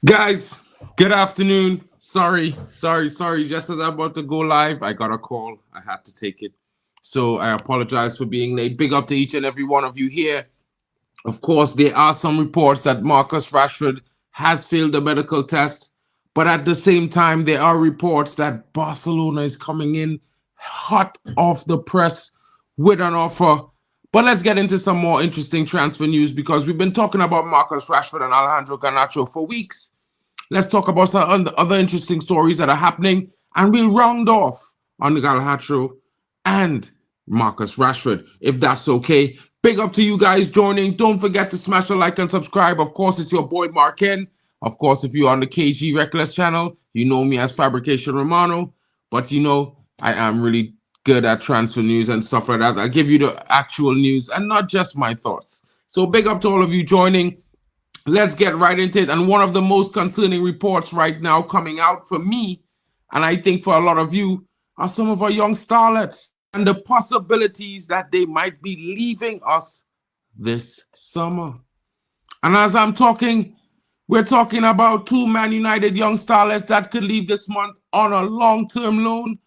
Guys, good afternoon. Sorry. Just as I'm about to go live, I got a call. I had to take it. So I apologize for being late. Big up to each and every one of you here. Of course, there are some reports that Marcus Rashford has failed the medical test. But at the same time, there are reports that Barcelona is coming in hot off the press with an offer. But let's get into some more interesting transfer news because we've been talking about Marcus Rashford and Alejandro Garnacho for weeks. Let's talk about some other interesting stories that are happening, and we'll round off on Garnacho and Marcus Rashford, if that's okay. Big up to you guys joining. Don't forget to smash the like and subscribe. Of course, it's your boy Marken. Of course, if you're on the KG Reckless channel, you know me as Fabrication Romano. But you know, I am really good at transfer news and stuff like that. I'll give you the actual news and not just my thoughts. So big up to all of you joining. Let's get right into it. And one of the most concerning reports right now coming out for me, and I think for a lot of you, are some of our young starlets and the possibilities that they might be leaving us this summer. And as I'm talking, we're talking about two Man United young starlets that could leave this month on a long-term loan,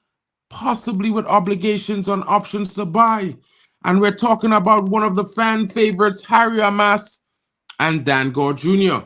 possibly with obligations on options to buy. And we're talking about one of the fan favorites, Harry Amas, and Dan Gore Jr.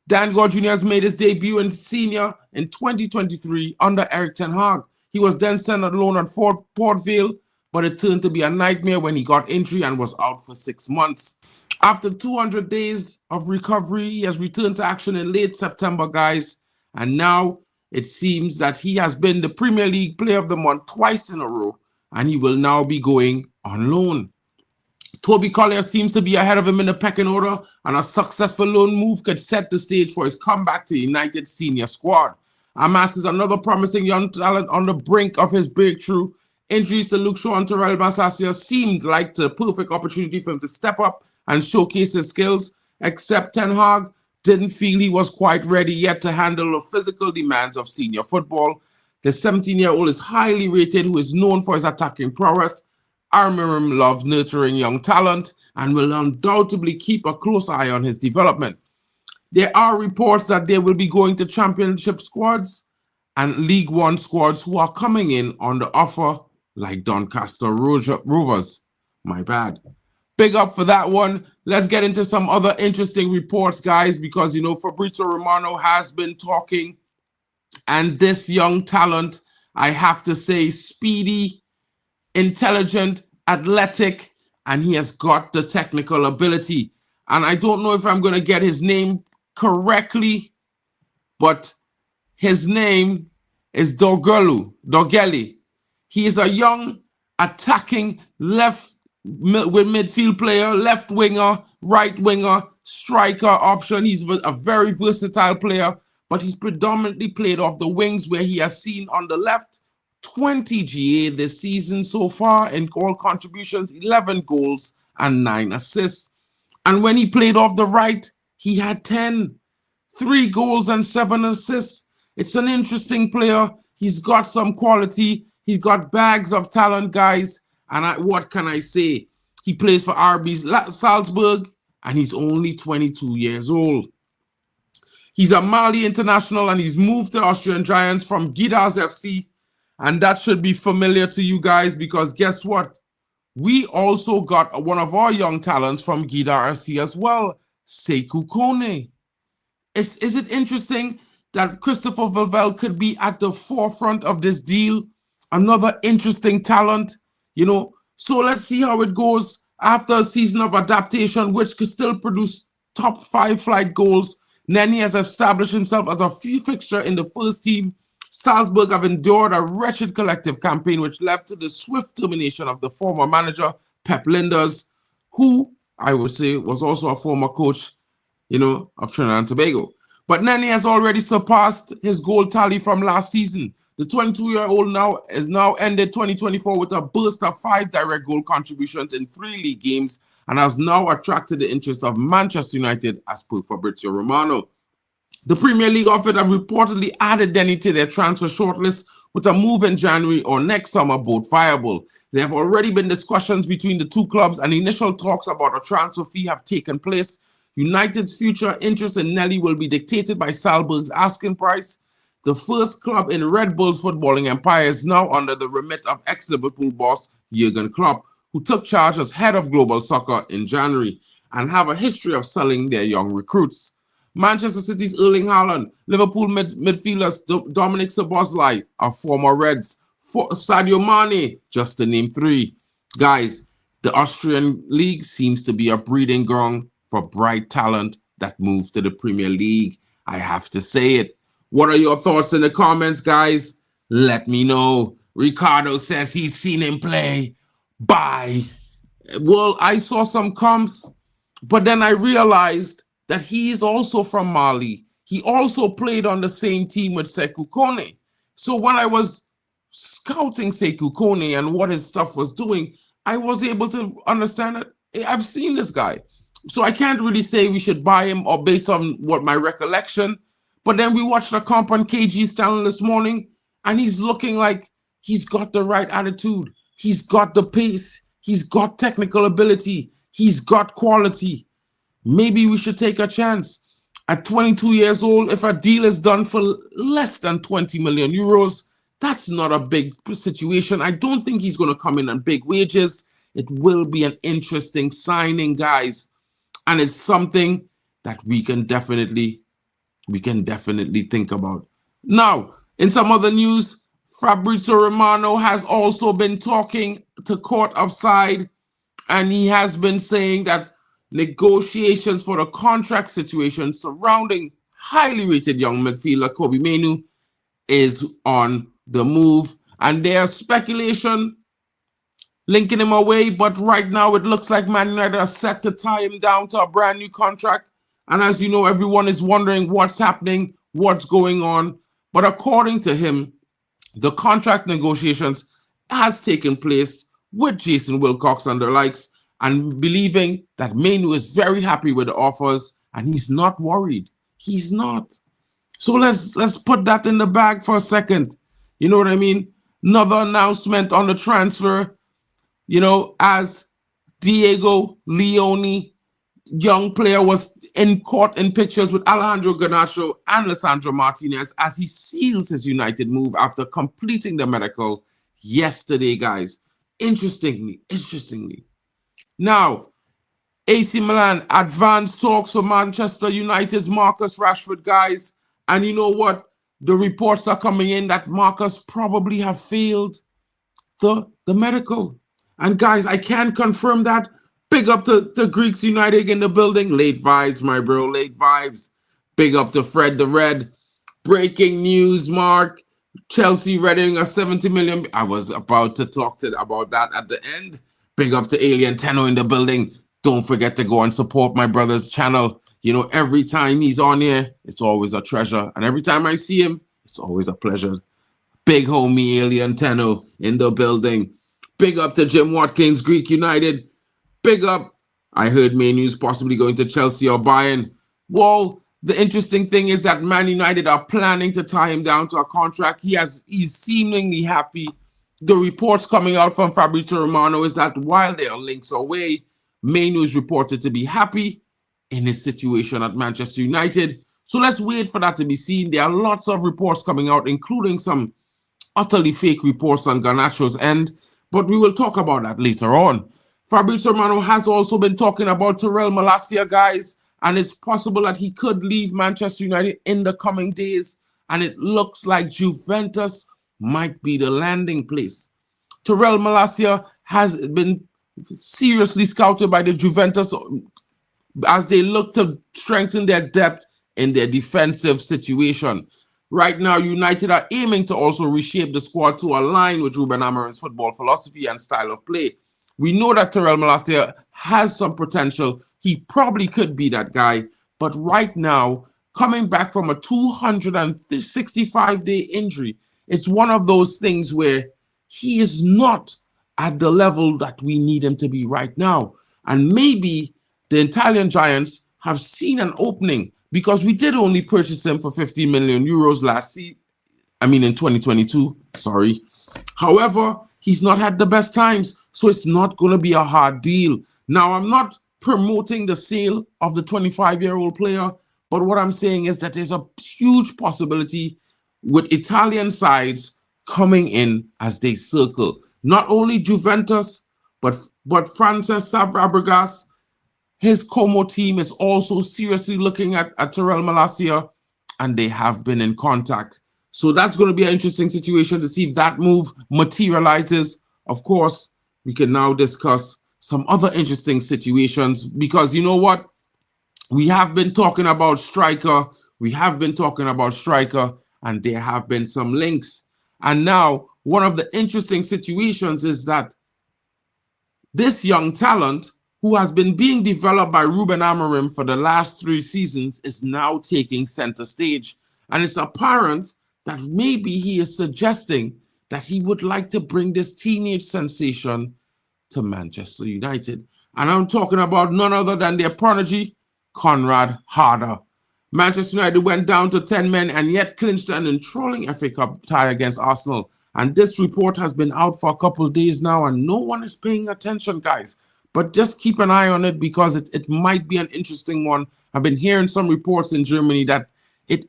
Dan Gore Jr. has made his debut in senior in 2023 under Eric Ten Hag. He was then sent on loan at Port Vale, but it turned to be a nightmare when he got injury and was out for 6 months. After 200 days of recovery, he has returned to action in late September, guys. And now it seems that he has been the Premier League Player of the Month twice in a row, and he will now be going on loan. Toby Collier seems to be ahead of him in the pecking order, and a successful loan move could set the stage for his comeback to United's senior squad. Amas is another promising young talent on the brink of his breakthrough. Injuries to Luke Shaw and Terrell Masasia seemed like the perfect opportunity for him to step up and showcase his skills, except Ten Hag didn't feel he was quite ready yet to handle the physical demands of senior football. The 17-year-old is highly rated, who is known for his attacking prowess. Armiram loves nurturing young talent and will undoubtedly keep a close eye on his development. There are reports that they will be going to championship squads and League One squads who are coming in on the offer, like Doncaster Rovers. My bad. Big up for that one. Let's get into some other interesting reports, guys, because, you know, Fabrizio Romano has been talking, and this young talent, I have to say, speedy, intelligent, athletic, and he has got the technical ability. And I don't know if I'm going to get his name correctly, but his name is Dorgelli. He is a young, attacking left with midfield player, left winger, right winger, striker option. He's a very versatile player, but he's predominantly played off the wings, where he has seen on the left 20 GA this season so far in goal contributions, 11 goals and 9 assists. And when he played off the right, he had 10, 3 goals and 7 assists. It's an interesting player. He's got some quality. He's got bags of talent, guys. And what can I say? He plays for RB Salzburg, and he's only 22 years old. He's a Mali international, and he's moved to Austrian Giants from Gidaz FC. And that should be familiar to you guys, because guess what? We also got one of our young talents from Gidar FC as well, Sekou Kone. Is it interesting that Christopher Vivell could be at the forefront of this deal? Another interesting talent, you know. So let's see how it goes after a season of adaptation, which could still produce top 5 flight goals. Nenny has established himself as a fixture in the first team. Salzburg have endured a wretched collective campaign, which led to the swift termination of the former manager, Pep Linders, who I would say was also a former coach, you know, of Trinidad and Tobago. But Nenny has already surpassed his goal tally from last season. The 22-year-old now ended 2024 with a burst of 5 direct goal contributions in 3 league games, and has now attracted the interest of Manchester United, as per Fabrizio Romano. The Premier League offered have reportedly added Denny to their transfer shortlist, with a move in January or next summer both viable. There have already been discussions between the two clubs, and initial talks about a transfer fee have taken place. United's future interest in Nelly will be dictated by Salzburg's asking price. The first club in Red Bull's footballing empire is now under the remit of ex-Liverpool boss Jurgen Klopp, who took charge as head of global soccer in January and have a history of selling their young recruits. Manchester City's Erling Haaland, Liverpool midfielders Dominic Szoboszlai, a former Reds, Sadio Mane, just to name three. Guys, the Austrian league seems to be a breeding ground for bright talent that moves to the Premier League. I have to say it. What are your thoughts in the comments, guys? Let me know. Ricardo says he's seen him play. Bye. Well, I saw some comps, but then I realized that he is also from Mali. He also played on the same team with Sekou Kone. So when I was scouting Sekou Kone and what his stuff was doing, I was able to understand that I've seen this guy. So I can't really say we should buy him or based on what my recollection. But then we watched a comp on KG's channel this morning, and he's looking like he's got the right attitude. He's got the pace. He's got technical ability. He's got quality. Maybe we should take a chance. At 22 years old, if a deal is done for less than 20 million euros, that's not a big situation. I don't think he's going to come in on big wages. It will be an interesting signing, guys. And it's something that we can definitely think about. Now, in some other news, Fabrizio Romano has also been talking to Court of Side, and he has been saying that negotiations for the contract situation surrounding highly rated young midfielder Kobbie Mainoo is on the move. And there's speculation linking him away, but right now it looks like Man United are set to tie him down to a brand new contract. And as you know, everyone is wondering what's happening, what's going on. But according to him, the contract negotiations has taken place with Jason Wilcox and the likes, and believing that Mainoo is very happy with the offers and he's not worried. He's not. So let's put that in the bag for a second. You know what I mean? Another announcement on the transfer, as Diego Leone, young player, was caught in pictures with Alejandro Garnacho and Lisandro Martinez as he seals his United move after completing the medical yesterday, guys. Interestingly. Now, AC Milan advanced talks for Manchester United's Marcus Rashford, guys. And you know what? The reports are coming in that Marcus probably have failed the medical. And guys, I can confirm that. Big up to Greeks United in the building. Late vibes, my bro. Late vibes. Big up to Fred the Red. Breaking news, Mark. Chelsea readying a 70 million. I was about to talk about that at the end. Big up to Alien Tenno in the building. Don't forget to go and support my brother's channel. Every time he's on here, it's always a treasure. And every time I see him, it's always a pleasure. Big homie Alien Tenno in the building. Big up to Jim Watkins, Greek United. Big up. I heard Mainoo's possibly going to Chelsea or Bayern. Well, the interesting thing is that Man United are planning to tie him down to a contract. He's seemingly happy. The reports coming out from Fabrizio Romano is that while they are links away, Mainoo is reported to be happy in his situation at Manchester United. So let's wait for that to be seen. There are lots of reports coming out, including some utterly fake reports on Garnacho's end, but we will talk about that later on. Fabrizio Romano has also been talking about Tyrell Malacia, guys, and it's possible that he could leave Manchester United in the coming days, and it looks like Juventus might be the landing place. Tyrell Malacia has been seriously scouted by the Juventus as they look to strengthen their depth in their defensive situation. Right now, United are aiming to also reshape the squad to align with Ruben Amorim's football philosophy and style of play. We know that Tyrell Malacia has some potential. He probably could be that guy. But right now, coming back from a 265-day injury, it's one of those things where he is not at the level that we need him to be right now. And maybe the Italian giants have seen an opening, because we did only purchase him for 15 million euros in 2022. Sorry. However, he's not had the best times, so it's not going to be a hard deal. Now, I'm not promoting the sale of the 25-year-old player. But what I'm saying is that there's a huge possibility with Italian sides coming in as they circle. Not only Juventus, but Francis Fabregas, his Como team is also seriously looking at Terrell Malacia, and they have been in contact. So that's going to be an interesting situation to see if that move materializes. Of course, we can now discuss some other interesting situations because you know what? We have been talking about striker. And there have been some links. And now one of the interesting situations is that this young talent who has been being developed by Ruben Amorim for the last 3 seasons is now taking center stage. And it's apparent that maybe he is suggesting that he would like to bring this teenage sensation to Manchester United. And I'm talking about none other than their prodigy, Conrad Harder. Manchester United went down to 10 men and yet clinched an enthralling FA Cup tie against Arsenal. And this report has been out for a couple of days now and no one is paying attention, guys. But just keep an eye on it because it might be an interesting one. I've been hearing some reports in Germany that there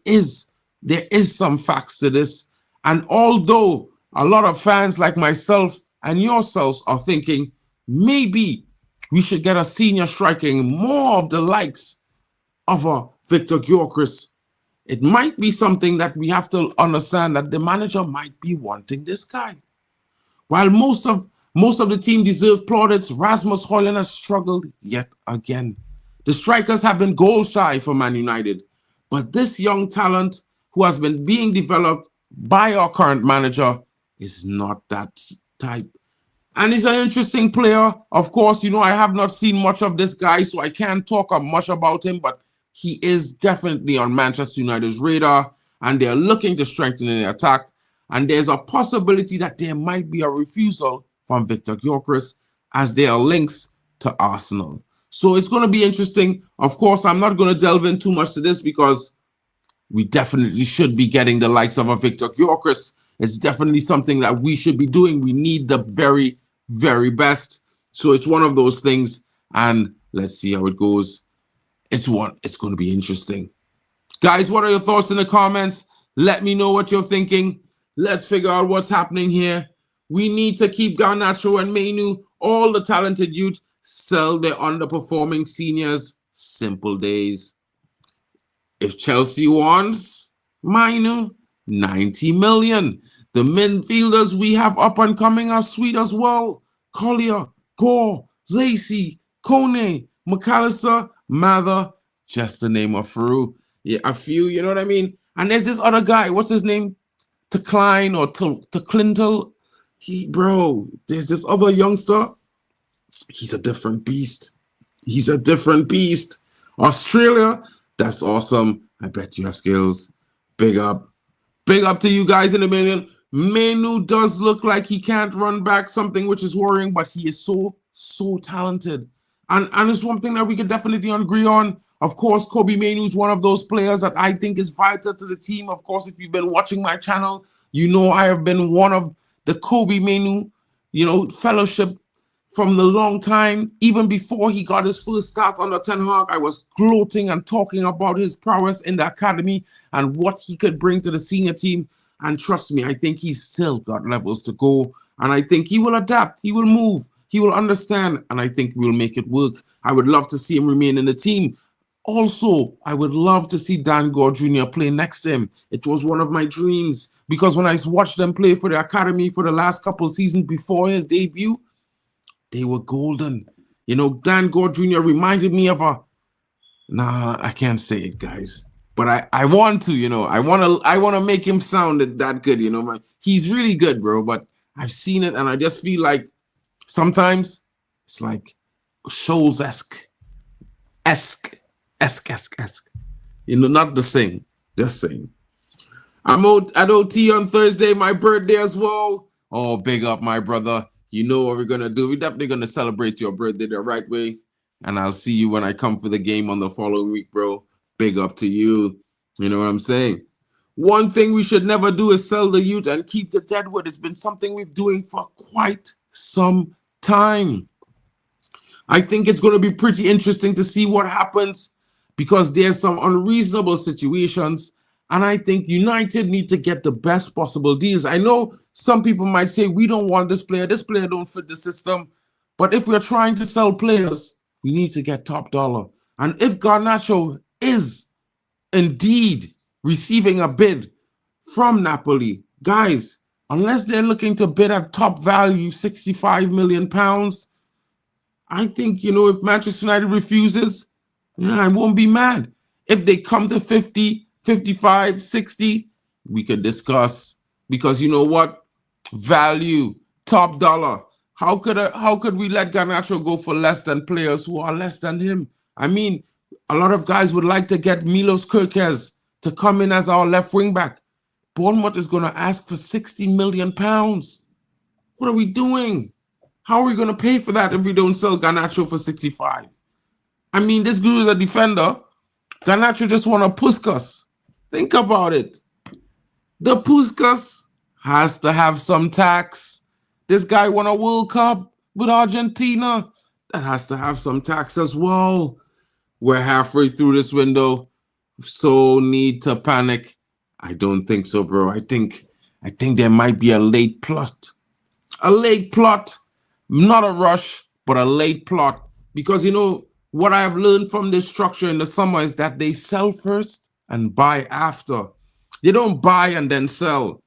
is some facts to this. And although a lot of fans like myself and yourselves are thinking maybe we should get a senior striking more of the likes of a Victor Gyökeres, it might be something that we have to understand that the manager might be wanting this guy. While most of the team deserve plaudits, Rasmus Højlund has struggled yet again. The strikers have been goal shy for Man United, but this young talent who has been being developed by our current manager is not that type. And he's an interesting player. Of course, you know, I have not seen much of this guy, so I can't talk much about him, but he is definitely on Manchester United's radar, and they're looking to strengthen the attack. And there's a possibility that there might be a refusal from Victor Gyökeres as there are links to Arsenal. So it's going to be interesting. Of course, I'm not going to delve in too much to this because we definitely should be getting the likes of a Victor Gyökeres. It's definitely something that we should be doing. We need the very, very best. So it's one of those things, and let's see how it goes. It's going to be interesting. Guys, what are your thoughts in the comments? Let me know what you're thinking. Let's figure out what's happening here. We need to keep Garnacho and Mainu, all the talented youth, sell their underperforming seniors. Simple days. If Chelsea wants Mainu, 90 million. The midfielders we have up and coming are sweet as well. Collier, Gore, Lacey, Kone, McAllister, Mather, just to name a few. Yeah, a few, you know what I mean? And there's this other guy, what's his name? Klein or to Clintel. There's this other youngster. He's a different beast. Australia, that's awesome. I bet you have skills. Big up. Big up to you guys in a million. Mainu does look like he can't run back, something which is worrying, but he is so talented. And it's one thing that we could definitely agree on. Of course, Kobe Mainu is one of those players that I think is vital to the team. Of course, if you've been watching my channel, you know I have been one of the Kobe Mainu, fellowship from the long time. Even before he got his first start under Ten Hag, I was gloating and talking about his prowess in the academy and what he could bring to the senior team. And trust me, I think he's still got levels to go. And I think he will adapt. He will move. He will understand. And I think we'll make it work. I would love to see him remain in the team. Also, I would love to see Dan Gore Jr. play next to him. It was one of my dreams because when I watched them play for the academy for the last couple of seasons before his debut, they were golden. Dan Gore Jr. reminded me of I can't say it, guys. But I want to, I want to make him sound that good, he's really good, bro. But I've seen it and I just feel like sometimes it's like Scholes-esque. Not the same, just saying. I'm at OT on Thursday, my birthday as well. Oh, big up, my brother. You know what we're going to do. We're definitely going to celebrate your birthday the right way. And I'll see you when I come for the game on the following week, bro. Big up to you. You know what I'm saying? One thing we should never do is sell the youth and keep the deadwood. It's been something we've doing for quite some time. I think it's going to be pretty interesting to see what happens because there's some unreasonable situations. And I think United need to get the best possible deals. I know some people might say, we don't want this player don't fit the system. But if we're trying to sell players, we need to get top dollar. And if Garnacho is indeed receiving a bid from Napoli, guys, unless they're looking to bid at top value, £65 million, I think, if Manchester United refuses, I won't be mad. If they come to 50, 55, 60, we could discuss. Because you know what? Value, top dollar. How could we let Garnacho go for less than players who are less than him? I mean, a lot of guys would like to get Milos Kerkez to come in as our left wing back. Bournemouth is going to ask for £60 million. What are we doing? How are we going to pay for that if we don't sell Garnacho for 65? I mean, this dude is a defender. Garnacho just want a Puskas. Think about it. The Puskas has to have some tax. This guy won a World Cup with Argentina. That has to have some tax as well. We're halfway through this window. So need to panic. I don't think so, bro. I think there might be a late plot. A late plot. Not a rush, but a late plot. Because, what I have learned from this structure in the summer is that they sell first and buy after. They don't buy and then sell.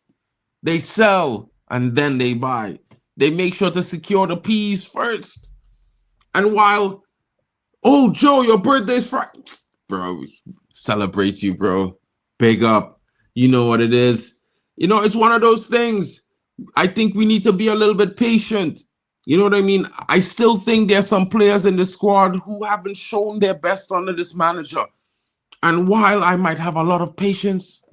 They sell and then they buy. They make sure to secure the peas first. And while, oh, Joe, your birthday's Friday. Bro, celebrate you, bro. Big up. You know what it is. It's one of those things. I think we need to be a little bit patient. You know what I mean? I still think there's some players in the squad who haven't shown their best under this manager. And while I might have a lot of patience,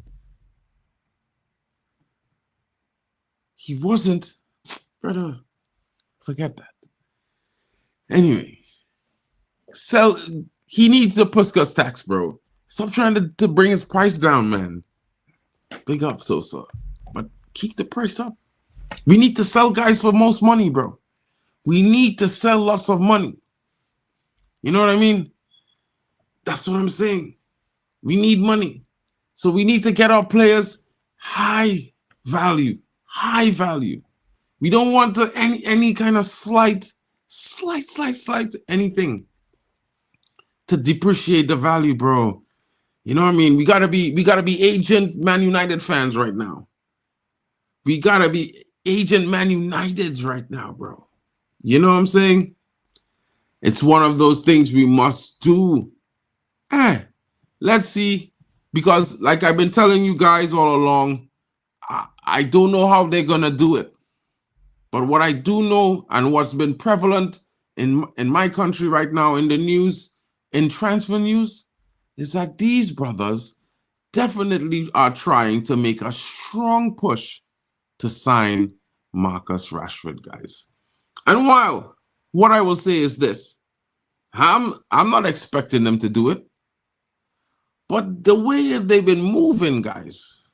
he wasn't. Brother, forget that. Anyway, so he needs a Puskas tax, bro. Stop trying to bring his price down, man. Big up, Sosa. But keep the price up. We need to sell guys for most money, bro. We need to sell lots of money. You know what I mean? That's what I'm saying. We need money. So we need to get our players high value. High value. We don't want to any kind of slight anything to depreciate the value, bro. You know what I mean? We gotta be agent Man United fans right now. We gotta be agent Man Uniteds right now, bro. You know what I'm saying? It's one of those things we must do. Let's see. Because like I've been telling you guys all along, I don't know how they're going to do it. But what I do know and what's been prevalent in my country right now in the news, in transfer news, is that these brothers definitely are trying to make a strong push to sign Marcus Rashford, guys. And while what I will say is this, I'm not expecting them to do it, but the way they've been moving, guys,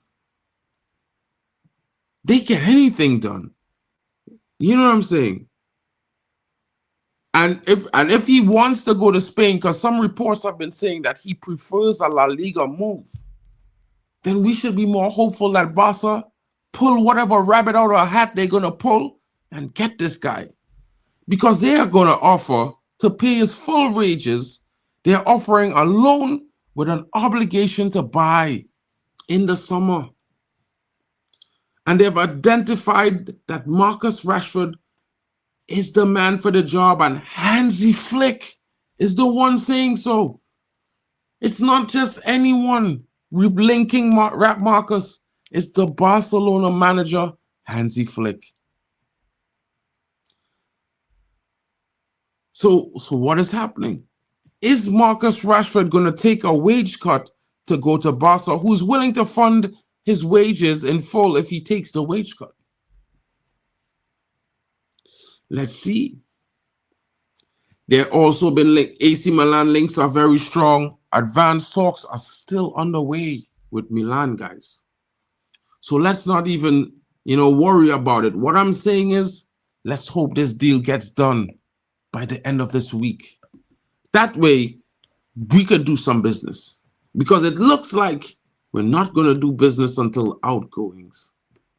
they get anything done. You know what I'm saying? And if he wants to go to Spain, because some reports have been saying that he prefers a La Liga move, then we should be more hopeful that Barca pull whatever rabbit out of a hat they're going to pull and get this guy. Because they are going to offer to pay his full wages. They're offering a loan with an obligation to buy in the summer. And they've identified that Marcus Rashford is the man for the job, and Hansi Flick is the one saying so. It's not just anyone linking Marcus. It's the Barcelona manager, Hansi Flick. So what is happening? Is Marcus Rashford going to take a wage cut to go to Barca, who's willing to fund his wages in full if he takes the wage cut? Let's see. There also been AC Milan links are very strong. Advanced talks are still underway with Milan, guys. So let's not even, worry about it. What I'm saying is, let's hope this deal gets done. by the end of this week. That way, we could do some business, because it looks like we're not going to do business until outgoings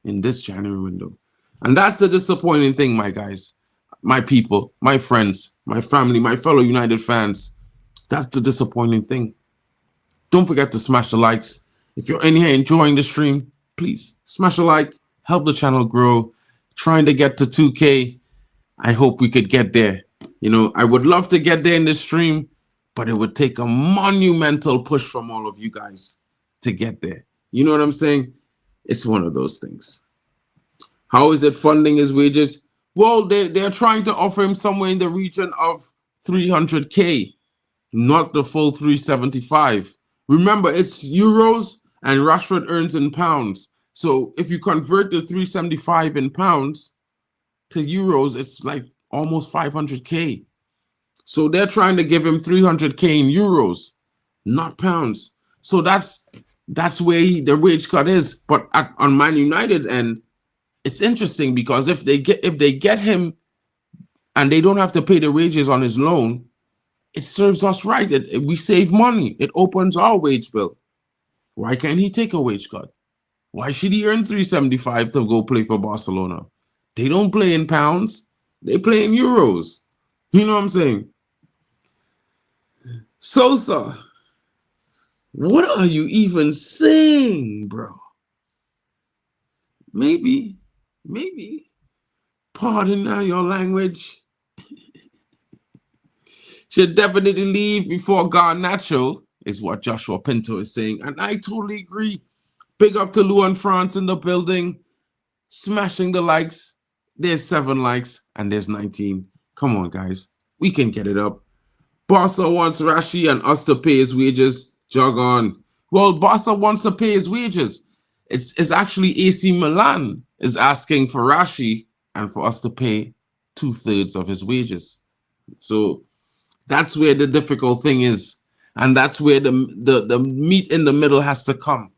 in this January window. And that's the disappointing thing, my guys, my people, my friends, my family, my fellow United fans. That's the disappointing thing. Don't forget to smash the likes. If you're in here enjoying the stream, please smash a like, help the channel grow. Trying to get to 2K. I hope we could get there. You know, I would love to get there in this stream, but it would take a monumental push from all of you guys to get there. You know what I'm saying? It's one of those things. How is it funding his wages? Well, they're trying to offer him somewhere in the region of 300K, not the full 375. Remember, it's euros and Rashford earns in pounds. So if you convert the 375 in pounds to euros, it's like almost 500K. So they're trying to give him 300K in euros, not pounds. So that's where the wage cut is. But on Man United end, it's interesting, because if they get him and they don't have to pay the wages on his loan, it serves us right. We save money. It opens our wage bill. Why can't he take a wage cut? Why should he earn 375 to go play for Barcelona? They don't play in pounds. They play in euros. You know what I'm saying? Sosa, what are you even saying, bro? Maybe, pardon now your language, should definitely leave before Garnacho, is what Joshua Pinto is saying. And I totally agree. Big up to Luan France in the building, smashing the likes. There's 7 likes and there's 19. Come on, guys. We can get it up. Barca wants Rashi and us to pay his wages. Jog on. Well, Barca wants to pay his wages. It's actually AC Milan is asking for Rashi and for us to pay 2/3 of his wages. So that's where the difficult thing is. And that's where the meat in the middle has to come.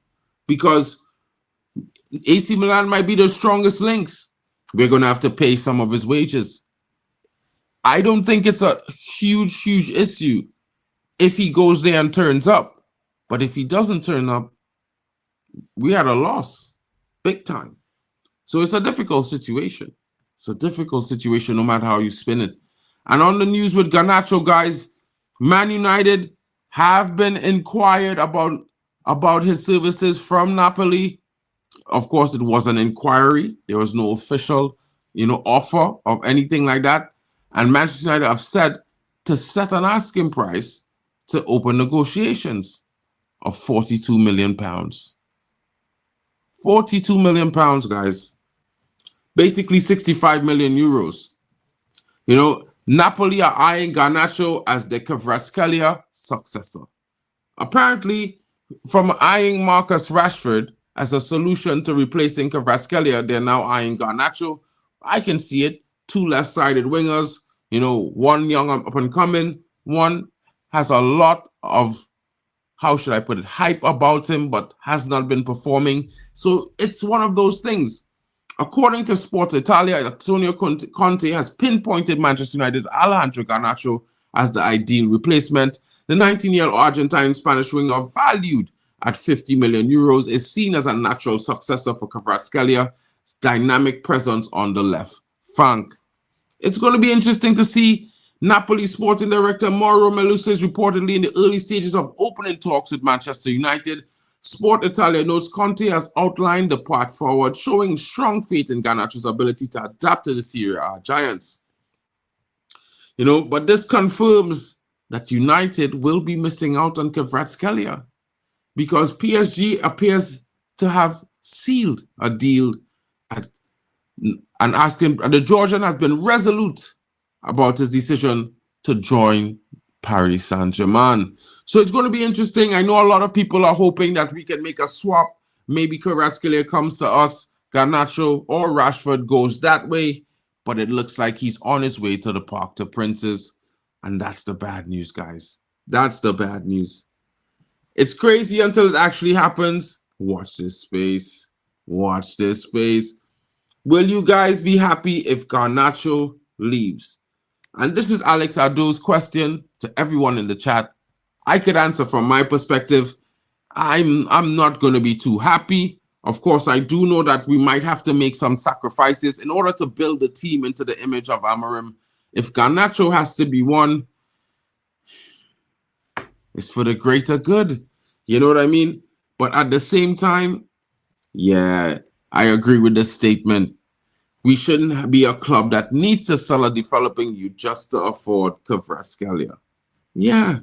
Because AC Milan might be the strongest links. We're going to have to pay some of his wages. I don't think it's a huge issue if he goes there and turns up. But if he doesn't turn up, we had a loss, big time. So it's a difficult situation. It's a difficult situation no matter how you spin it. And on the news with Garnacho, guys, Man United have been inquired about his services from Napoli. Of course, it was an inquiry. There was no official, offer of anything like that. And Manchester United have said to set an asking price to open negotiations of £42 million. £42 million, guys. Basically 65 million euros. Napoli are eyeing Garnacho as the Kvaratskhelia successor. Apparently, from eyeing Marcus Rashford as a solution to replacing Kvaratskhelia, they're now eyeing Garnacho. I can see it. 2 left-sided wingers, one young up-and-coming, one has a lot of, how should I put it, hype about him, but has not been performing. So it's one of those things. According to Sport Italia, Antonio Conte has pinpointed Manchester United's Alejandro Garnacho as the ideal replacement. The 19-year-old Argentine-Spanish winger, valued at 50 million euros, is seen as a natural successor for Kvaratskhelia, dynamic presence on the left flank. It's going to be interesting to see. Napoli sporting director Mauro Melusa is reportedly in the early stages of opening talks with Manchester United. Sport Italia notes Conte has outlined the path forward, showing strong faith in Garnacho's ability to adapt to the Serie A giants. But this confirms that United will be missing out on Kvaratskhelia, because PSG appears to have sealed a deal and the Georgian has been resolute about his decision to join Paris Saint-Germain. So it's going to be interesting. I know a lot of people are hoping that we can make a swap. Maybe Kvaratskhelia comes to us, Garnacho or Rashford goes that way, but it looks like he's on his way to the Parc des Princes, and that's the bad news, guys. That's the bad news. It's crazy until it actually happens. Watch this space. Watch this space. Will you guys be happy if Garnacho leaves? And this is Alex Ado's question to everyone in the chat. I could answer from my perspective. I'm not going to be too happy. Of course, I do know that we might have to make some sacrifices in order to build the team into the image of Amorim. If Garnacho has to be one, it's for the greater good. You know what I mean? But at the same time, yeah, I agree with this statement. We shouldn't be a club that needs to sell a developing youth just to afford Kvaratskhelia. Yeah,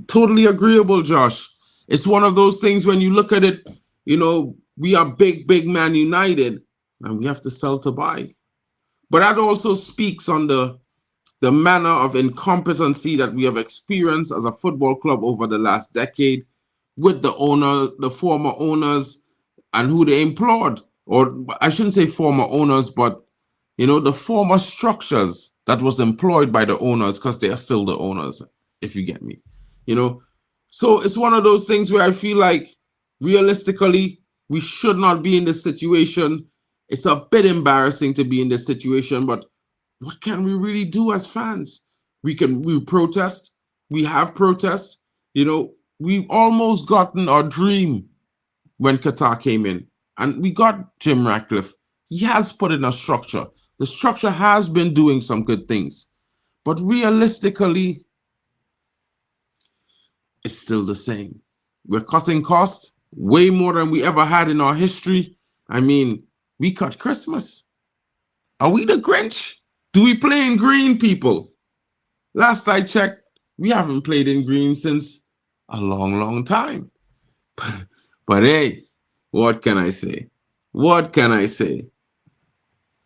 totally agreeable, Josh. It's one of those things when you look at it, you know, we are big Man United and we have to sell to buy. But that also speaks on the manner of incompetency that we have experienced as a football club over the last decade with the owner, the former owners, and who they employed. Or I shouldn't say former owners, but, you know, the former structures that was employed by the owners, because they are still the owners, if you get me, you know. So it's one of those things where I feel like realistically, we should not be in this situation. It's a bit embarrassing to be in this situation, but what can we really do as fans? We protest. We have protest. You know, we've almost gotten our dream when Qatar came in, and we got Jim Ratcliffe. He has put in a structure. The structure has been doing some good things, but realistically, it's still the same. We're cutting costs way more than we ever had in our history. I mean, we cut Christmas. Are we the Grinch? Do we play in green, people? Last I checked, we haven't played in green since a long time. But hey, what can I say? What can I say?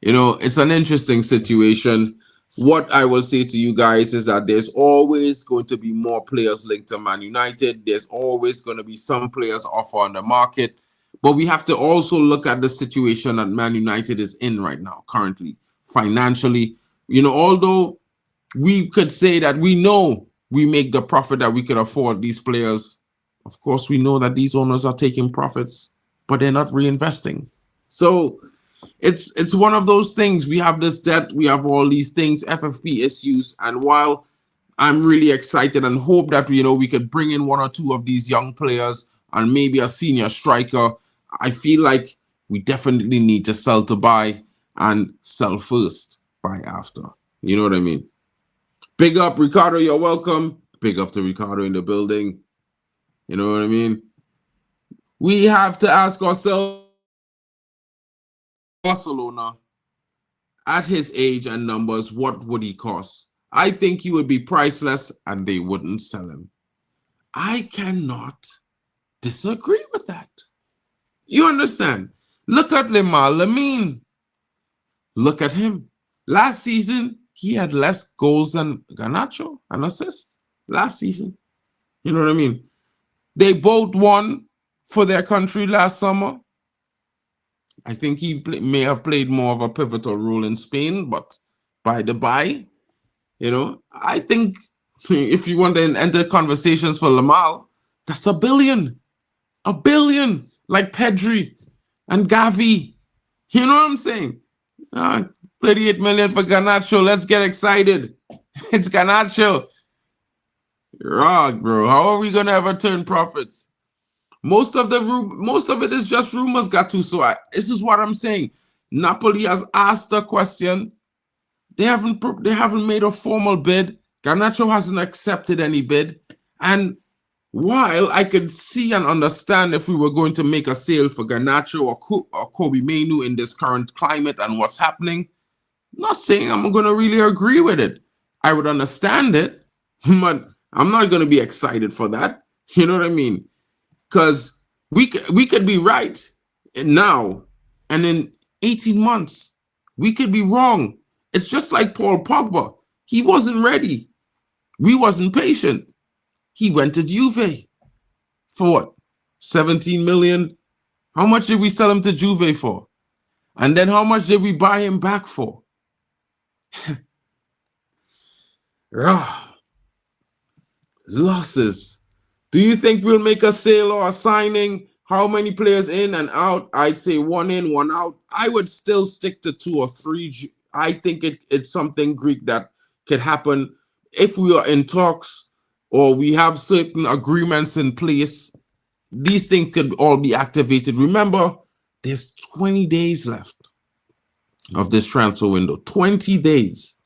You know, it's an interesting situation. What I will say to you guys is that there's always going to be more players linked to Man United. There's always going to be some players offer on the market. But we have to also look at the situation that Man United is in right now, currently, financially. You know, although we could say that we know we make the profit that we could afford these players, of course, we know that these owners are taking profits, but they're not reinvesting. So it's one of those things. We have this debt, we have all these things, FFP issues, and while I'm really excited and hope that, you know, we could bring in one or two of these young players and maybe a senior striker, I feel like we definitely need to sell to buy and sell first, buy after. You know what I mean? Big up, Ricardo, you're welcome. Big up to Ricardo in the building. You know what I mean? We have to ask ourselves, Barcelona, at his age and numbers, what would he cost? I think he would be priceless and they wouldn't sell him. I cannot disagree with that. You understand? Look at Lamar Lamine. Look at him. Last season, he had less goals than Garnacho and assists. Last season. You know what I mean? They both won for their country last summer. I think he may have played more of a pivotal role in Spain, but by the by, you know, I think if you want to enter conversations for Lamar, that's $1 billion. $1 billion, like Pedri and Gavi. You know what I'm saying? 38 million for Garnacho. Let's get excited. It's Garnacho. Wrong, bro. How are we gonna ever turn profits? Most of it is just rumors, Gattuso. So this is what I'm saying. Napoli has asked a question. They haven't made a formal bid. Garnacho hasn't accepted any bid. And while I could see and understand if we were going to make a sale for Garnacho or Kobe Mainoo in this current climate and what's happening, not saying I'm going to really agree with it. I would understand it, but I'm not going to be excited for that. You know what I mean? Because we could be right now, and in 18 months, we could be wrong. It's just like Paul Pogba. He wasn't ready. We wasn't patient. He went to Juve for what? 17 million? How much did we sell him to Juve for? And then how much did we buy him back for? Losses. Do you think we'll make a sale or a signing? How many players in and out? I'd say 1 in, 1 out. I would still stick to 2 or 3. I think it's something Greek that could happen if we are in talks or we have certain agreements in place. These things could all be activated. Remember, there's 20 days left of this transfer window, 20 days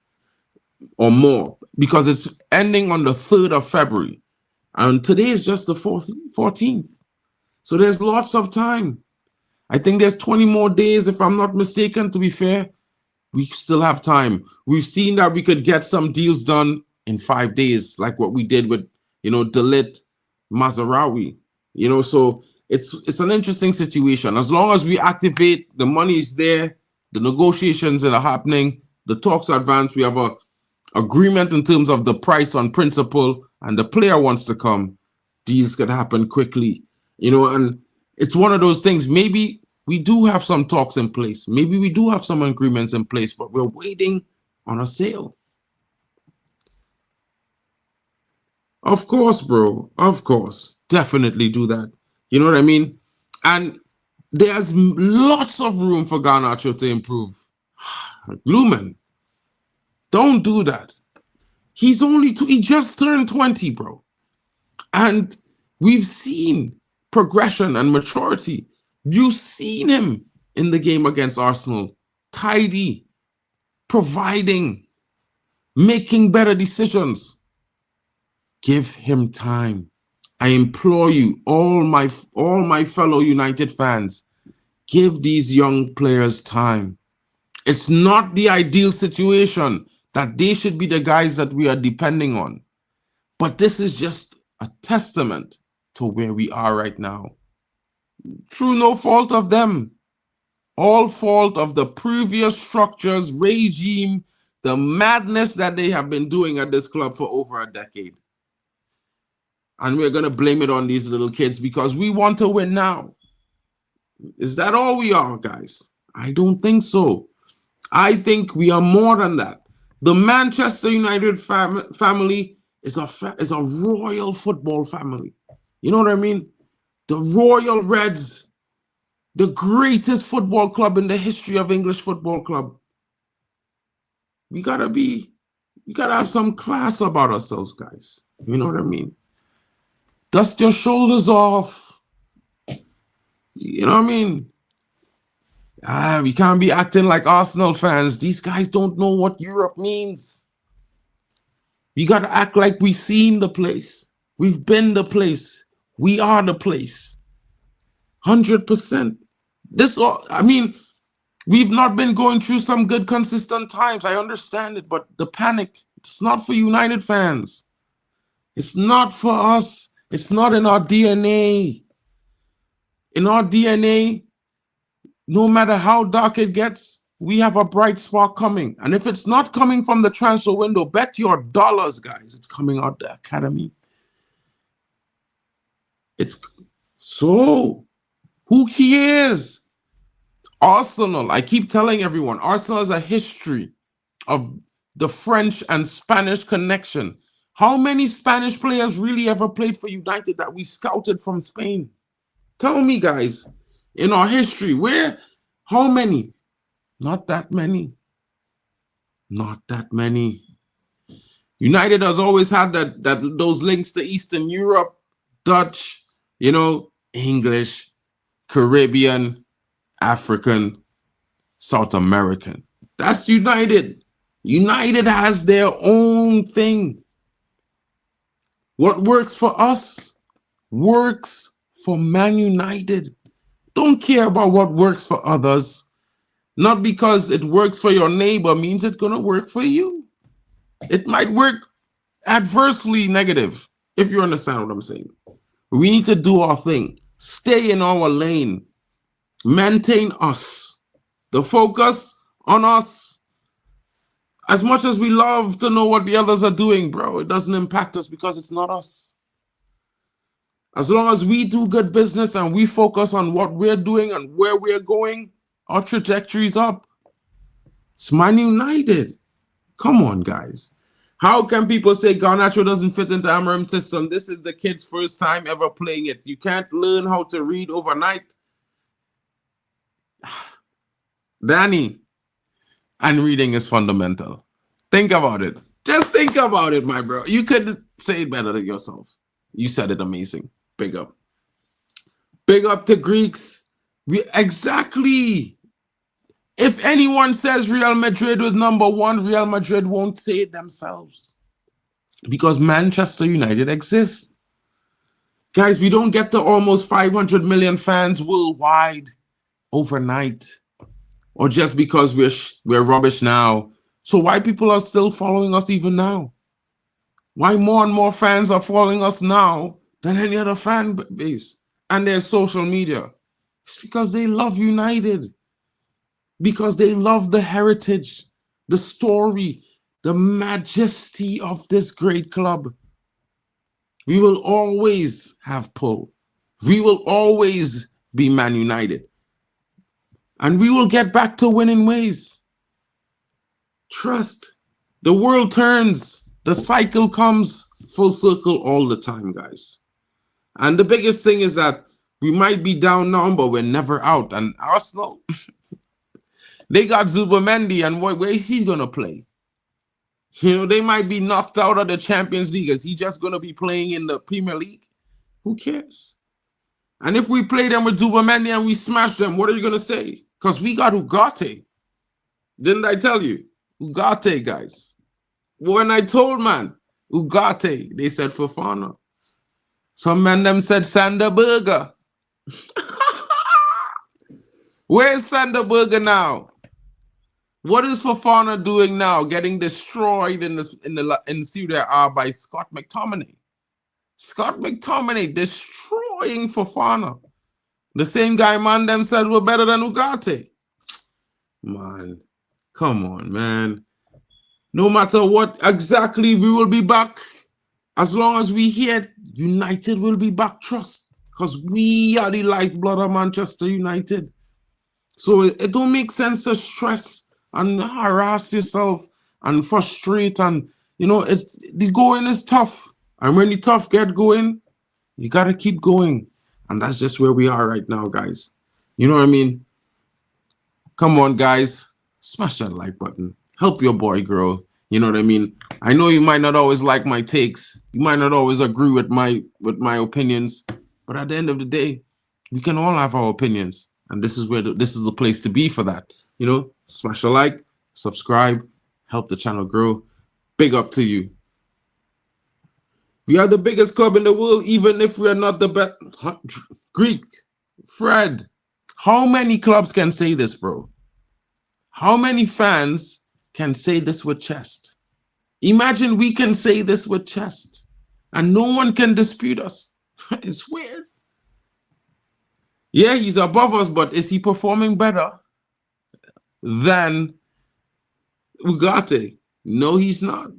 or more, because it's ending on the 3rd of February. And today is just the 14th. So there's lots of time. I think there's 20 more days, if I'm not mistaken, to be fair. We still have time. We've seen that we could get some deals done in 5 days, like what we did with, Dalit Mazarawi. So it's an interesting situation. As long as we activate, the money is there, the negotiations are happening, the talks advance, we have a agreement in terms of the price on principle, and the player wants to come, deals could happen quickly. And it's one of those things. Maybe we do have some talks in place. Maybe we do have some agreements in place, but we're waiting on a sale. Of course, bro. Of course. Definitely do that. You know what I mean? And there's lots of room for Garnacho to improve. Lumen, don't do that. He just turned 20, bro. And we've seen progression and maturity. You've seen him in the game against Arsenal. Tidy, providing, making better decisions. Give him time. I implore you, all my fellow United fans, give these young players time. It's not the ideal situation that they should be the guys that we are depending on. But this is just a testament to where we are right now. Through no fault of them. All fault of the previous structures, regime, the madness that they have been doing at this club for over a decade. And we're going to blame it on these little kids because we want to win now. Is that all we are, guys? I don't think so. I think we are more than that. The Manchester United family is a royal football family. You know what I mean? The Royal Reds, the greatest football club in the history of English football club. We gotta have some class about ourselves, guys. You know what I mean? Dust your shoulders off. You know what I mean? We can't be acting like Arsenal fans. These guys don't know what Europe means. We got to act like we've seen the place. We've been the place. We are the place. 100%. We've not been going through some good, consistent times. I understand it, but the panic, it's not for United fans. It's not for us. It's not in our DNA. In our DNA, no matter how dark it gets, we have a bright spark coming. And if it's not coming from the transfer window, bet your dollars, guys, it's coming out the academy. So who cares? Arsenal, I keep telling everyone, Arsenal has a history of the French and Spanish connection. How many Spanish players really ever played for United that we scouted from Spain? Tell me, guys, in our history, how many? Not that many. Not that many. United has always had those links to Eastern Europe, Dutch, English, Caribbean, African, South American. That's United. United has their own thing. What works for us works for Man United. Don't care about what works for others. Not because it works for your neighbor means it's going to work for you. It might work adversely negative, if you understand what I'm saying. We need to do our thing. Stay in our lane. Maintain us. The focus on us. As much as we love to know what the others are doing, bro, it doesn't impact us because it's not us. As long as we do good business and we focus on what we're doing and where we're going, our trajectory's up. It's Man United. Come on, guys. How can people say Garnacho doesn't fit into Amorim's system? This is the kid's first time ever playing it. You can't learn how to read overnight. Danny, and reading is fundamental. Think about it. Just think about it, my bro. You couldn't say it better than yourself. You said it amazing. Big up. Big up to Greeks. Exactly. If anyone says Real Madrid was number one, Real Madrid won't say it themselves. Because Manchester United exists. Guys, we don't get to almost 500 million fans worldwide overnight. Or just because we're rubbish now. So why people are still following us even now? Why more and more fans are following us now than any other fan base and their social media? It's because they love United. Because they love the heritage, the story, the majesty of this great club. We will always have pull. We will always be Man United. And we will get back to winning ways. Trust. The world turns. The cycle comes full circle all the time, guys. And the biggest thing is that we might be down now, but we're never out. And Arsenal, they got Zubamendi, and where is he going to play? You know, they might be knocked out of the Champions League. Is he just going to be playing in the Premier League? Who cares? And if we play them with Zubamendi and we smash them, what are you going to say? Because we got Ugarte. Didn't I tell you? Ugarte, guys. When I told man, Ugarte, they said Fofana. Some men them said Sander Berger. Where's Sander Berger now? What is Fofana doing now? Getting destroyed in Serie A by Scott McTominay. Scott McTominay destroying Fofana. The same guy man them said we're better than Ugarte. Man, come on, man. No matter what exactly, we will be back. As long as we hear United will be back, trust. Because we are the lifeblood of Manchester United. So it don't make sense to stress and harass yourself and frustrate. And, you know, the going is tough. And when the tough get going, you got to keep going. And that's just where we are right now, guys. You know what I mean? Come on, guys. Smash that like button. Help your boy grow. You know what I mean? I know you might not always like my takes. You might not always agree with my opinions. But at the end of the day, we can all have our opinions. And this is where this is the place to be for that. You know, smash a like, subscribe, help the channel grow. Big up to you. We are the biggest club in the world, even if we are not the best. Greek, Fred, how many clubs can say this, bro? How many fans can say this with chest? Imagine we can say this with chest, and no one can dispute us. It's weird. Yeah, he's above us, but is he performing better than Ugarte? No, he's not.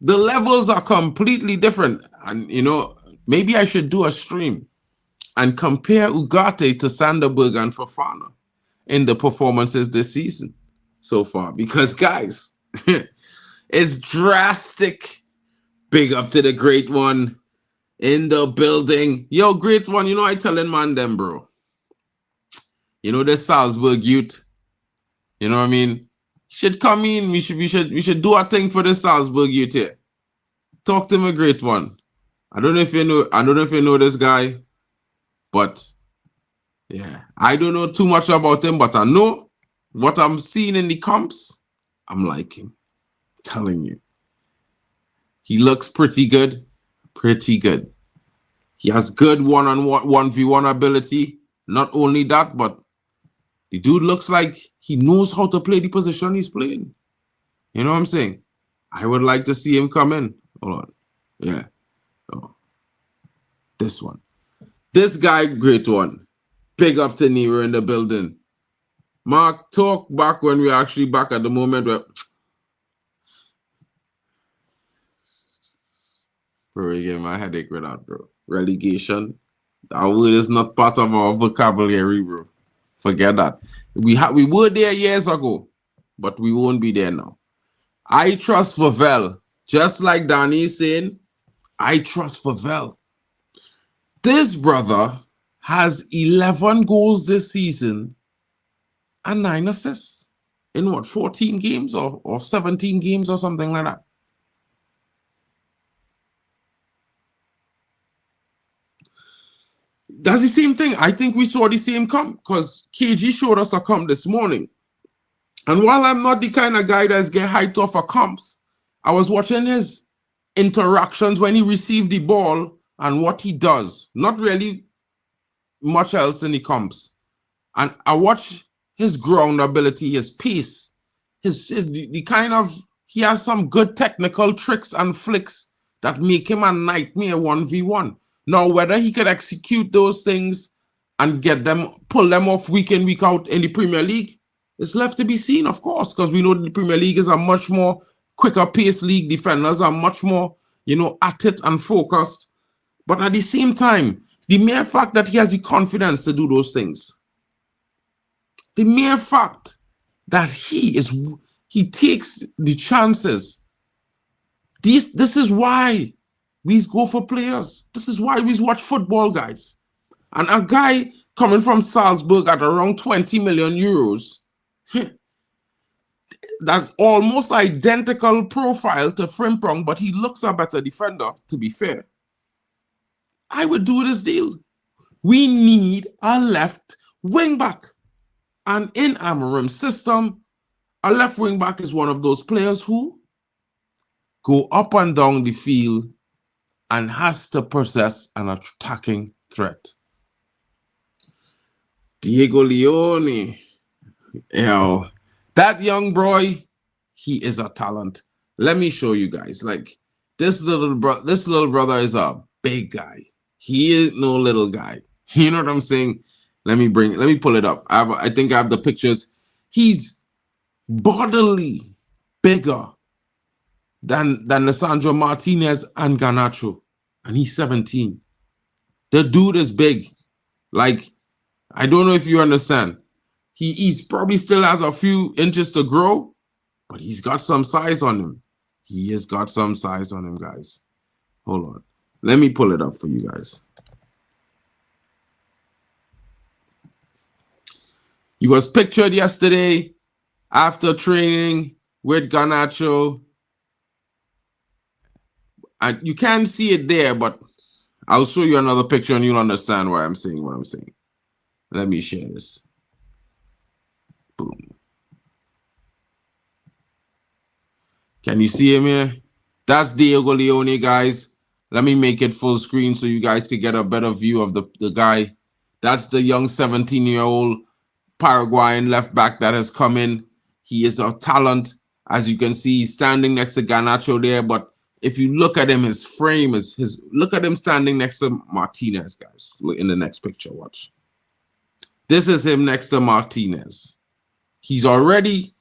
The levels are completely different. And, you know, maybe I should do a stream and compare Ugarte to Sander Berger and Fofana in the performances this season so far. Because, guys, it's drastic. Big up to the great one in the building. Yo, great one. You know, I telling man them, bro. You know, this Salzburg youth. You know what I mean? Should come in. We should do a thing for the Salzburg youth here. Talk to me, great one. I don't know if you know this guy, but yeah, I don't know too much about him, but I know what I'm seeing in the comps. I'm liking. I'm telling you. He looks pretty good. Pretty good. He has good one-on-one 1v1 ability. Not only that, but the dude looks like he knows how to play the position he's playing. You know what I'm saying? I would like to see him come in. Hold on. Yeah. Oh. This one. This guy, great one. Big up to Nero in the building. Mark, talk back when we're actually back at the moment where... Bro, you get my headache with that, bro. Relegation. That word is not part of our vocabulary, bro. Forget that. We were there years ago, but we won't be there now. I trust Favel. Just like Danny is saying, I trust Favel. This brother has 11 goals this season and 9 assists in what, 14 games or 17 games or something like that. That's the same thing. I think we saw the same come because KG showed us a comp this morning. And while I'm not the kind of guy that's get hyped off of comps, I was watching his interactions when he received the ball and what he does. Not really much else in the comps. And I watch his ground ability, his pace, the kind of, he has some good technical tricks and flicks that make him a nightmare 1v1. Now, whether he could execute those things and get them, pull them off week in, week out in the Premier League, it's left to be seen, of course, because we know the Premier League is a much more quicker pace league. Defenders are much more, at it and focused. But at the same time, the mere fact that he has the confidence to do those things, the mere fact that he takes the chances, this is why we go for players. This is why we watch football, guys. And a guy coming from Salzburg at around 20 million euros, that's almost identical profile to Frimpong, but he looks a better defender, to be fair. I would do this deal. We need a left wing back. And in Amorim's system, a left wing back is one of those players who go up and down the field and has to possess an attacking threat. Diego Leone, that young boy, he is a talent. Let me show you guys. Like this little brother is a big guy. He is no little guy. You know what I'm saying? Let me pull it up. I think I have the pictures. He's bodily bigger than Lisandro Martinez and Garnacho, and he's 17. The dude is big. Like, I don't know if you understand. He's probably still has a few inches to grow, but he's got some size on him. He has got some size on him, guys. Hold on. Let me pull it up for you guys. He was pictured yesterday after training with Garnacho. And you can't see it there, but I'll show you another picture and you'll understand why I'm saying what I'm saying. Let me share this. Boom. Can you see him here? That's Diego Leone, guys. Let me make it full screen so you guys can get a better view of the guy. That's the young 17-year-old Paraguayan left back that has come in. He is a talent. As you can see, he's standing next to Garnacho there. But if you look at him, his frame is look at him standing next to Martinez, guys. Look in the next picture. Watch. This is him next to Martinez. He's already,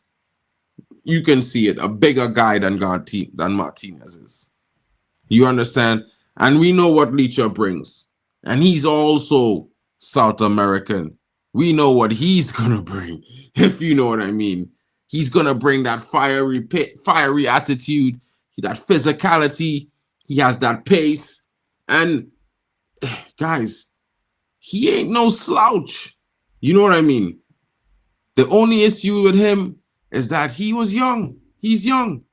you can see it, a bigger guy than Martinez is. You understand? And we know what Licha brings. And he's also South American. We know what he's going to bring, if you know what I mean. He's going to bring that fiery attitude, that physicality. He has that pace. And, guys, he ain't no slouch. You know what I mean? The only issue with him is that he was young. He's young.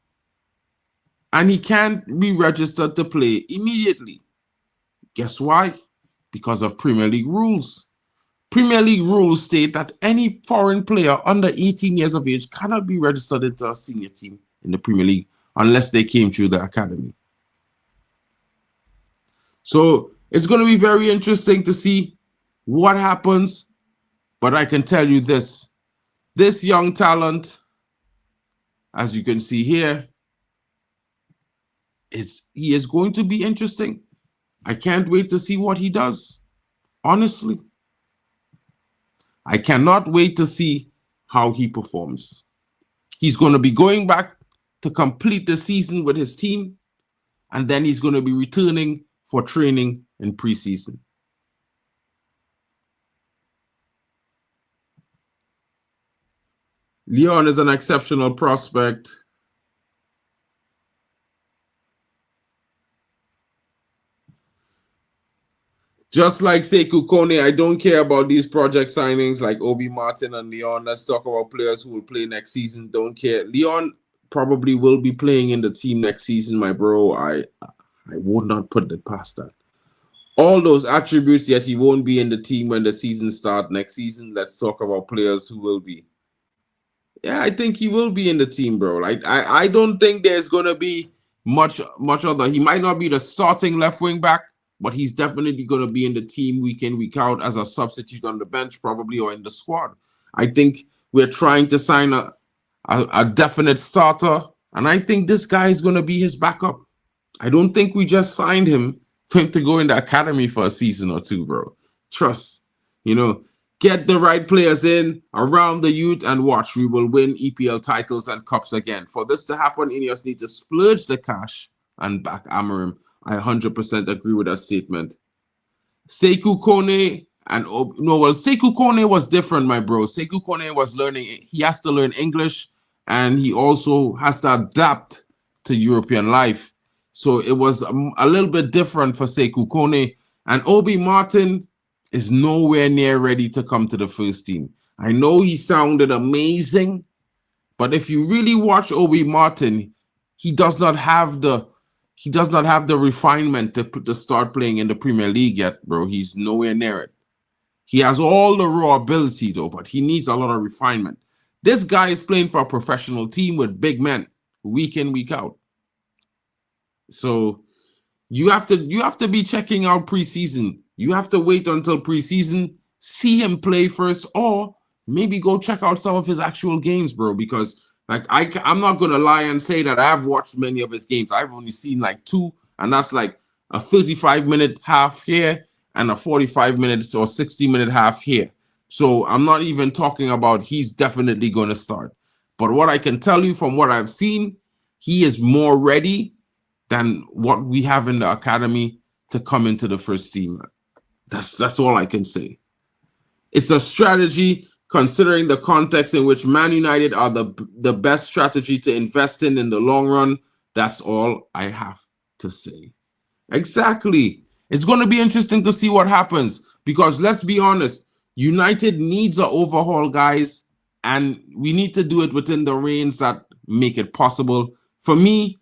And he can't be registered to play immediately. Guess why? Because of Premier League rules. Premier League rules state that any foreign player under 18 years of age cannot be registered into a senior team in the Premier League unless they came through the academy. So it's going to be very interesting to see what happens. But I can tell you this. This young talent, as you can see here, he is going to be interesting. I can't wait to see what he does. Honestly. I cannot wait to see how he performs. He's going to be going back to complete the season with his team, and then he's going to be returning for training in preseason. Leon is an exceptional prospect. Just like Sekou Kone, I don't care about these project signings like Obi Martin and Leon. Let's talk about players who will play next season. Don't care. Leon probably will be playing in the team next season, my bro. I would not put it past that. all those attributes, yet he won't be in the team when the season starts next season. Let's talk about players who will be. Yeah, I think he will be in the team, bro. I don't think there's gonna be much other. He might not be the starting left wing back, but he's definitely gonna be in the team week in, week out as a substitute on the bench, probably, or in the squad. I think we're trying to sign a definite starter, and I think this guy is gonna be his backup. I don't think we just signed him for him to go in the academy for a season or two, bro. Trust, get the right players in around the youth and watch. We will win EPL titles and cups again. For this to happen, Ineos need to splurge the cash and back Amorim. I 100% agree with that statement. Sekou Kone Sekou Kone was different, my bro. Sekou Kone was learning. He has to learn English, and he also has to adapt to European life. So it was a little bit different for Sekou Kone. And Obi Martin is nowhere near ready to come to the first team. I know he sounded amazing, but if you really watch Obi Martin, he does not have the refinement to start playing in the Premier League yet, bro. He's nowhere near it. He has all the raw ability though, but he needs a lot of refinement. This guy is playing for a professional team with big men week in, week out. So you have to be checking out preseason. You have to wait until preseason, see him play first, or maybe go check out some of his actual games, bro. Because I'm not gonna lie and say that I've watched many of his games. I've only seen like 2, and that's like a 35-minute half here and a 45-minute or 60-minute half here. So I'm not even talking about he's definitely gonna start. But what I can tell you from what I've seen, he is more ready than what we have in the academy to come into the first team. That's all I can say. It's a strategy considering the context in which Man United are the best strategy to invest in the long run. That's all I have to say. Exactly. It's going to be interesting to see what happens because let's be honest, United needs an overhaul, guys, and we need to do it within the reins that make it possible. For me,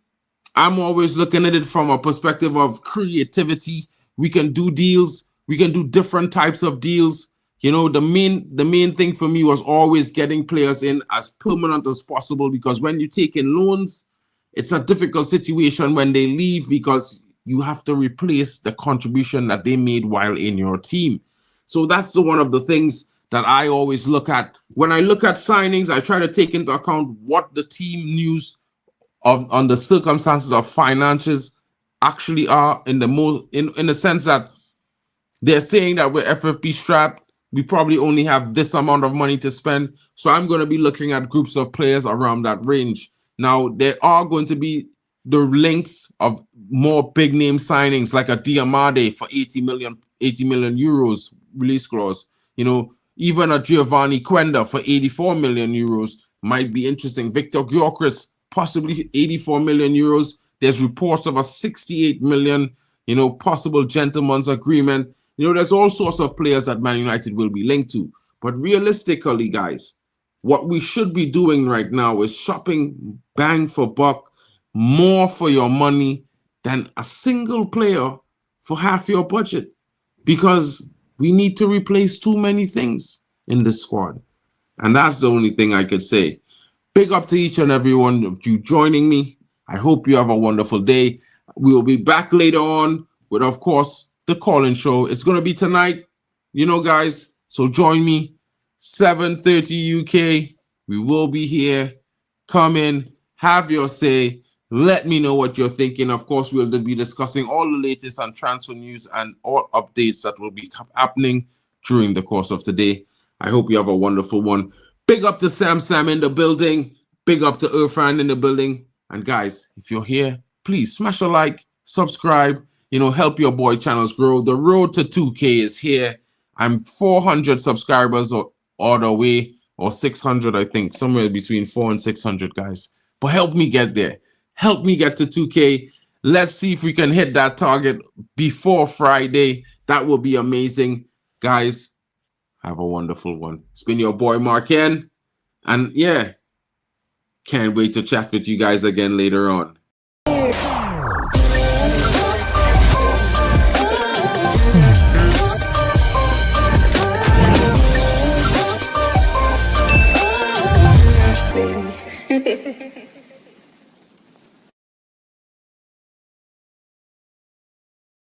I'm always looking at it from a perspective of creativity. We can do deals. We can do different types of deals. The main thing for me was always getting players in as permanent as possible because when you take in loans, it's a difficult situation when they leave because you have to replace the contribution that they made while in your team. So that's one of the things that I always look at. When I look at signings, I try to take into account what the team news on the circumstances of finances actually are in the sense that they're saying that we're FFP strapped. We probably only have this amount of money to spend. So I'm going to be looking at groups of players around that range. Now, there are going to be the links of more big name signings like a Diamade for 80 million euros release clause. Even a Giovanni Quenda for 84 million euros might be interesting. Victor Gyökeres, possibly 84 million euros. There's reports of a 68 million, possible gentleman's agreement. There's all sorts of players that Man United will be linked to. But realistically, guys, what we should be doing right now is shopping bang for buck, more for your money than a single player for half your budget. Because we need to replace too many things in this squad. And that's the only thing I could say. Big up to each and every one of you joining me. I hope you have a wonderful day. We will be back later on with, of course, the call-in show. It's going to be tonight, guys. So join me, 7:30 UK. We will be here. Come in, have your say. Let me know what you're thinking. Of course, we'll be discussing all the latest on transfer news and all updates that will be happening during the course of today. I hope you have a wonderful one. Big up to Sam in the building. Big up to Irfan in the building. And guys, if you're here, please smash a like, subscribe, help your boy channels grow. The road to 2K is here. I'm 400 subscribers all the way, or 600, I think, somewhere between 400 and 600, guys. But help me get there. Help me get to 2K. Let's see if we can hit that target before Friday. That will be amazing. Guys, have a wonderful one. It's been your boy, Marken. And yeah, can't wait to chat with you guys again later on.